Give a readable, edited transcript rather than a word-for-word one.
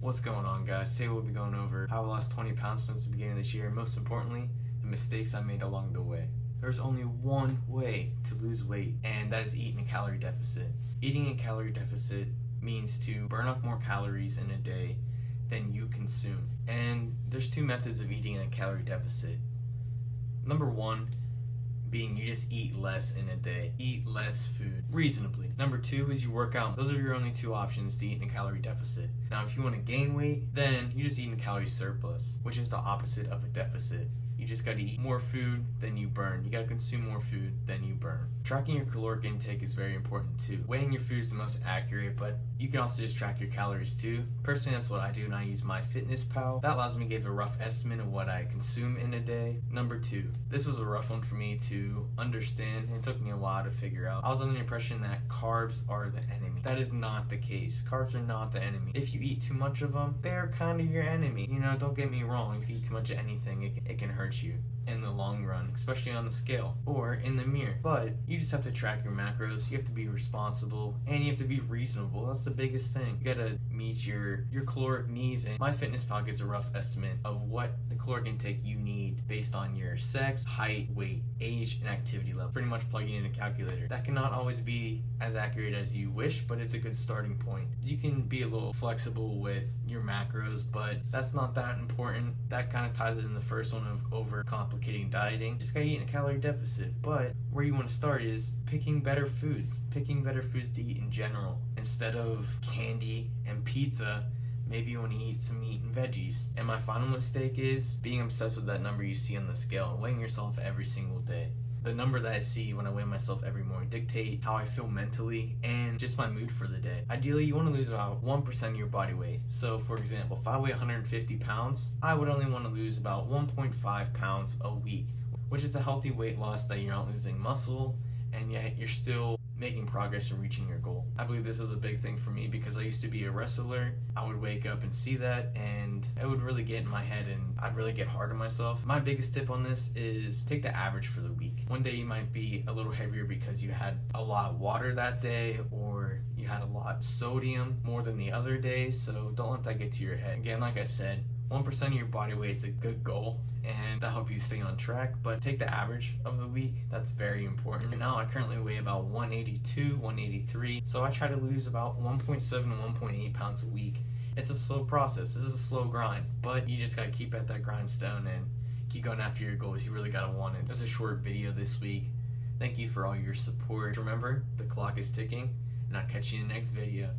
What's going on, guys? Today we'll be going over how I lost 20 pounds since the beginning of this year, and most importantly, the mistakes I made along the way. There's only one way to lose weight, and that is eating a calorie deficit. Eating a calorie deficit means to burn off more calories in a day than you consume. And there's two methods of eating in a calorie deficit. Number one being you just eat less in a day. Eat less food reasonably. Number two is you work out. Those are your only two options to eat in a calorie deficit. Now, if you want to gain weight, then you just eat in a calorie surplus, which is the opposite of a deficit. You just gotta eat more food than you burn. You gotta consume more food than you burn. Tracking your caloric intake is very important too. Weighing your food is the most accurate, but you can also just track your calories too. Personally, that's what I do, and I use MyFitnessPal. That allows me to give a rough estimate of what I consume in a day. Number two, this was a rough one for me to understand, and it took me a while to figure out. I was under the impression that carbs are the enemy. That is not the case. Carbs are not the enemy. If you eat too much of them, they're kind of your enemy. You know, don't get me wrong. If you eat too much of anything, it can hurt you in the long run, especially on the scale or in the mirror. But you just have to track your macros. You have to be responsible, and you have to be reasonable. That's the biggest thing. You gotta meet your caloric needs, and MyFitnessPal gives a rough estimate of what the caloric intake you need based on your sex, height, weight, age, and activity level. Pretty much plugging in a calculator. That cannot always be as accurate as you wish, but it's a good starting point. You can be a little flexible with your macros, but that's not that important. That kind of ties it in the first one of overcomplicating dieting. Just gotta eat in a calorie deficit. But where you want to start is picking better foods to eat in general. Instead of candy and pizza, maybe you want to eat some meat and veggies. And my final mistake is being obsessed with that number you see on the scale, weighing yourself every single day. The number that I see when I weigh myself every morning dictate how I feel mentally and just my mood for the day. Ideally, you want to lose about 1% of your body weight. So for example, if I weigh 150 pounds, I would only want to lose about 1.5 pounds a week, which is a healthy weight loss that you're not losing muscle, and yet you're still making progress in reaching your goal. I believe this was a big thing for me because I used to be a wrestler. I would wake up and see that, and it would really get in my head, and I'd really get hard on myself. My biggest tip on this is take the average for the week. One day you might be a little heavier because you had a lot of water that day, or you had a lot of sodium more than the other day, so don't let that get to your head. Again, like I said, 1% of your body weight is a good goal, and that'll help you stay on track, but take the average of the week. That's very important. And now I currently weigh about 182, 183, so I try to lose about 1.7 to 1.8 pounds a week. It's a slow process. This is a slow grind, but you just gotta keep at that grindstone and keep going after your goals. You really gotta want it. That's a short video this week. Thank you for all your support. Remember, the clock is ticking, and I'll catch you in the next video.